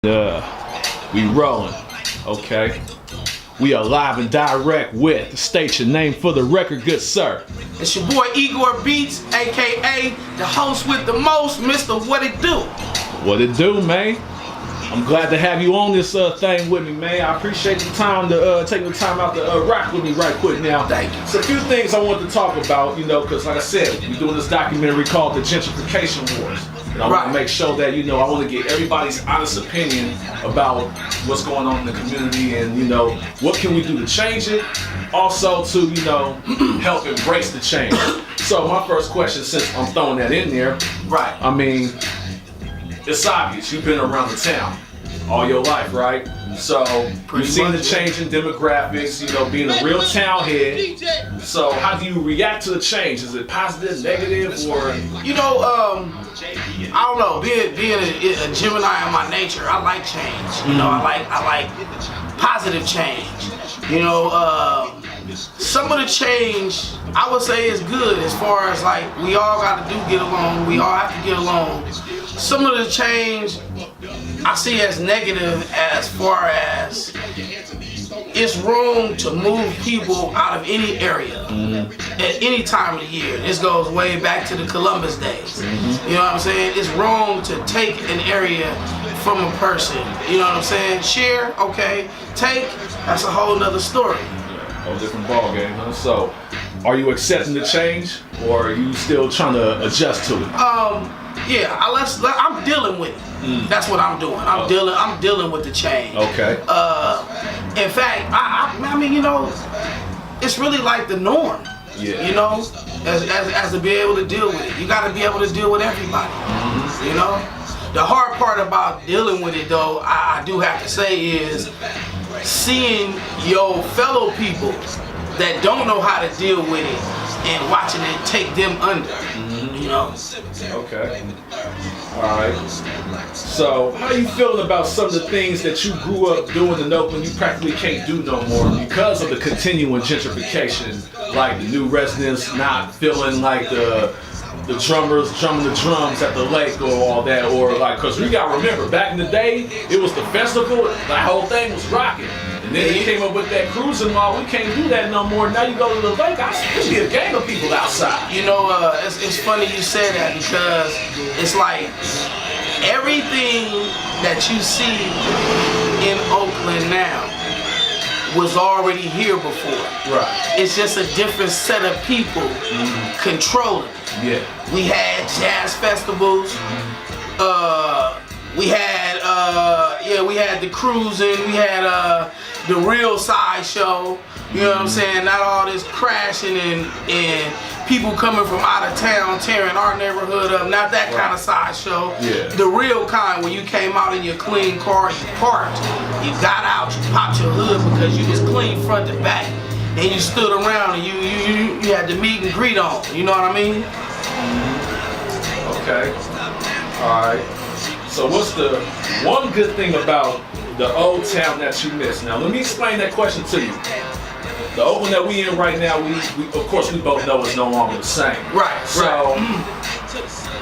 We rolling, okay? We are live and direct with, state your name for the record, good sir. It's your boy Igor Beats, A.K.A. the host with the most, Mr. What It Do. What it do, man? I'm glad to have you on this thing with me, man. I appreciate the time to taking the time out to rock with me right quick now. Thank you. So a few things I wanted to talk about, you know, because like I said, we're doing this documentary called The Gentrification Wars. And I want to make sure that, you know, I want to get everybody's honest opinion about what's going on in the community and, you know, what can we do to change it? Also to, you know, help embrace the change. So my first question, since I'm throwing that in there, right? I mean, it's obvious you've been around the town all your life, right? So you've seen the change in demographics, you know, being a real town head. So how do you react to the change? Is it positive, negative, or? You know, I don't know. Being a Gemini in my nature, I like change. You know, I like positive change. You know, some of the change I would say is good as far as like we all got to get along. We all have to get along. Some of the change I see as negative as far as it's room to move people out of any area at any time of the year. This goes way back to the Columbus days. You know what I'm saying? It's wrong to take an area from a person. You know what I'm saying? Share, okay. Take, that's a whole nother story. Whole different ball game, huh? So, are you accepting the change, or are you still trying to adjust to it? Yeah, I'm dealing with it. That's what I'm doing. I'm dealing with the change. Okay. In fact, I mean, you know, it's really like the norm. Yeah. You know, as to be able to deal with it, you got to be able to deal with everybody. You know, the hard part about dealing with it, though, I do have to say, is seeing your fellow people that don't know how to deal with it and watching it take them under. You know. Okay. All right. So, how you feeling about some of the things that you grew up doing in Oakland you practically can't do no more because of the continuing gentrification? Like the new residents not feeling like the drummers drumming the drums at the lake or all that, or like, because we gotta remember, back in the day, it was the festival, the whole thing was rocking. And then they came up with that cruising law, we can't do that no more. Now you go to the lake, there's be a gang of people outside. You know, it's funny you say that, because it's like everything that you see in Oakland now was already here before. Right. It's just a different set of people controlling. Yeah. We had jazz festivals. We had the cruising. We had the real sideshow. You know what I'm saying? Not all this crashing and people coming from out of town tearing our neighborhood up. Not that kind of sideshow. Yeah. The real kind where you came out in your clean car, you parked, you got out, you popped your hood because you was clean front to back. And you stood around and you had the meet and greet on. You know what I mean? Okay. Alright. So what's the one good thing about the old town that you miss? Now let me explain that question to you. The Oakland that we in right now, we of course we both know it's no longer the same. Right. So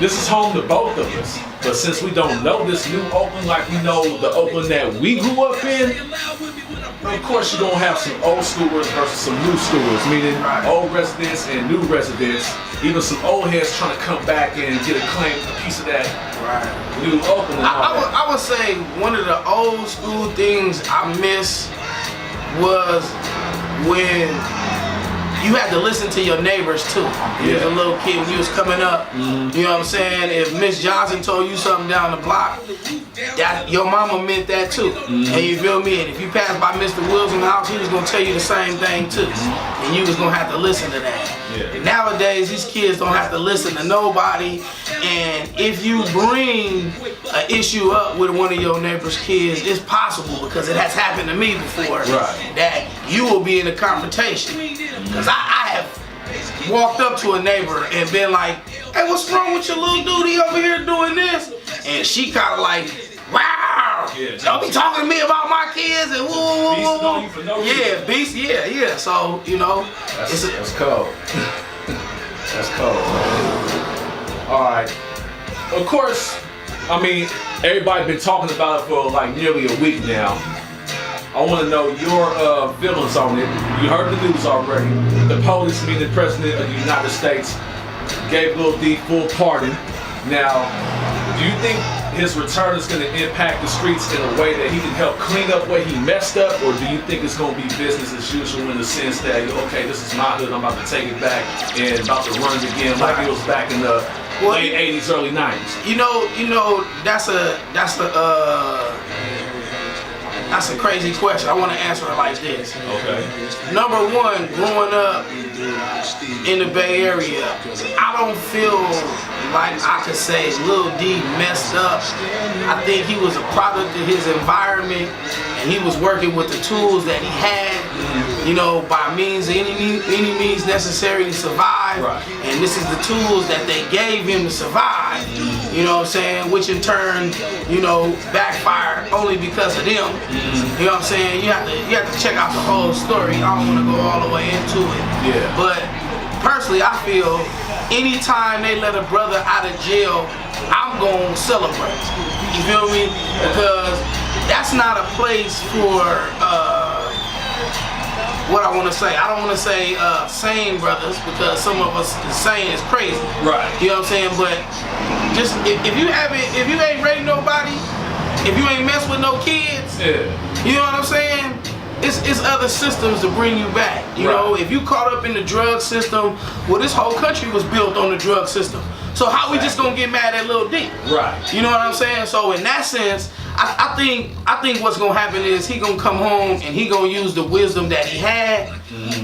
this is home to both of us. But since we don't know this new Oakland like we know the Oakland that we grew up in, of course you're gonna have some old schoolers versus some new schoolers, meaning old residents and new residents, even some old heads trying to come back and get a piece of that new Oakland. I would say one of the old school things I miss was when you had to listen to your neighbors too. You was a little kid when you was coming up. You know what I'm saying? If Miss Johnson told you something down the block, that your mama meant that too. And you feel me? And if you passed by Mr. Wilson's house, he was gonna tell you the same thing too. And you was gonna have to listen to that. And nowadays, these kids don't have to listen to nobody. And if you bring an issue up with one of your neighbor's kids, it's possible, because it has happened to me before, that you will be in a confrontation. Because I have walked up to a neighbor and been like, hey, what's wrong with your little dude over here doing this? And she kind of like, wow, don't be talking to me about my kids and woo. Yeah, beast, yeah. So, you know, that's cold. That's cold. All right. Of course, I mean, everybody been talking about it for like nearly a week now. I want to know your feelings on it. You heard the news already. The police, meaning the President of the United States, gave Lil D full pardon. Now, do you think his return is going to impact the streets in a way that he can help clean up where he messed up, or do you think it's going to be business as usual in the sense that, okay, this is my hood, I'm about to take it back and about to run it again like it was back in the late 80s, early 90s? You know, that's a crazy question. I want to answer it like this. Okay. Number one, growing up in the Bay Area, I don't feel like I could say Lil D messed up. I think he was a product of his environment, and he was working with the tools that he had, you know, by means, any means necessary to survive. Right. And this is the tools that they gave him to survive, you know what I'm saying, which in turn, you know, backfired only because of them. You know what I'm saying? You have to check out the whole story. I don't want to go all the way into it. Yeah. But personally, I feel anytime they let a brother out of jail, I'm gonna celebrate. You feel me? Because that's not a place for what I want to say. I don't want to say sane brothers, because some of us sane is crazy. Right. You know what I'm saying? But just if you ain't raped nobody, if you ain't messed with no kids, you know what I'm saying? It's other systems to bring you back. You know, if you caught up in the drug system, well, this whole country was built on the drug system. So how we just gonna get mad at Lil D? Right. You know what I'm saying? So in that sense, I think what's gonna happen is he gonna come home and he gonna use the wisdom that he had,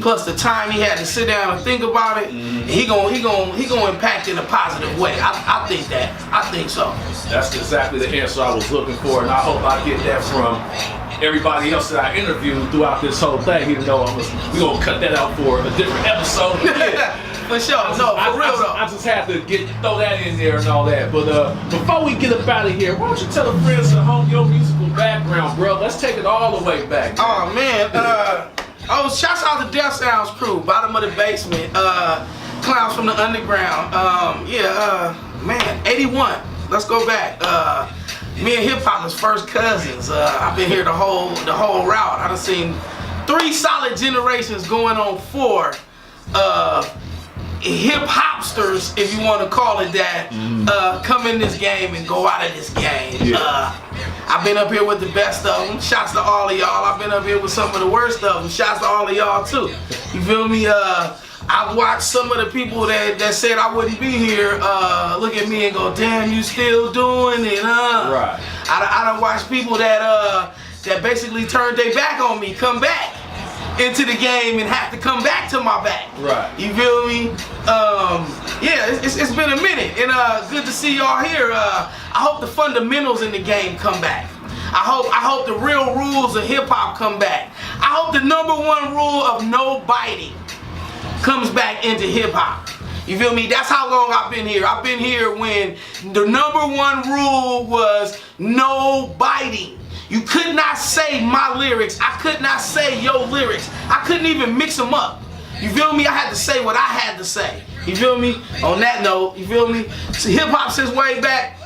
plus the time he had to sit down and think about it. And he gonna impact in a positive way. I think that. I think so. That's exactly the answer I was looking for, and I hope I get that from everybody else that I interviewed throughout this whole thing. Even though we're gonna cut that out for a different episode. For sure. No, for real though. I just have to throw that in there and all that. But before we get up out of here, why don't you tell the friends at home your musical background, bro? Let's take it all the way back. Oh man. Shouts out to Death Sounds crew, bottom of the basement. Clowns from the underground. Man, 81. Let's go back. Me and hip hop is first cousins. I've been here the whole route. I done seen 3 solid generations going on 4. Hip hopsters, if you want to call it that, come in this game and go out of this game. Yeah. I've been up here with the best of them. Shouts to all of y'all. I've been up here with some of the worst of them. Shouts to all of y'all too. You feel me? I've watched some of the people that said I wouldn't be here look at me and go, damn, you still doing it, huh? Right. I done watched people that basically turned their back on me come back into the game and have to come back to my back. Right. You feel me? It's been a minute, and good to see y'all here. I hope the fundamentals in the game come back. I hope the real rules of hip hop come back. I hope the #1 rule of no biting comes back into hip hop. You feel me? That's how long I've been here. I've been here when the #1 rule was no biting. You could not say my lyrics. I could not say your lyrics. I couldn't even mix them up. You feel me? I had to say what I had to say. You feel me? On that note, you feel me? So hip hop since way back.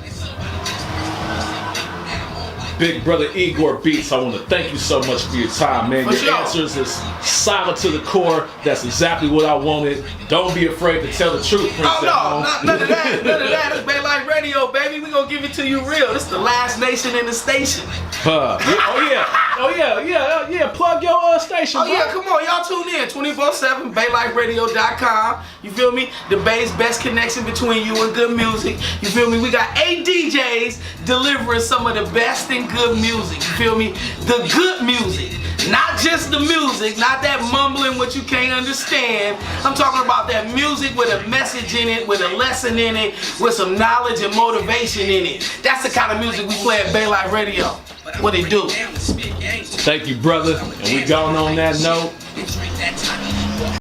Big brother Igor Beats, I want to thank you so much for your time, man. Your answers is solid to the core. That's exactly what I wanted. Don't be afraid to tell the truth, Prince. Oh no, none of that. None of that. It's Bay Life Radio, baby. We gonna give it to you real. This is the last nation in the station. Yeah. Plug your station. Oh bro. Yeah, come on, y'all tune in 24/7. BayLifeRadio.com. You feel me? The Bay's best connection between you and good music. You feel me? We got 8 DJs delivering some of the best and good music. You feel me? The good music. Not just the music, not that mumbling what you can't understand. I'm talking about that music with a message in it, with a lesson in it, with some knowledge and motivation in it. That's the kind of music we play at Bay Life Radio. What it do? Thank you, brother. And we going on that note.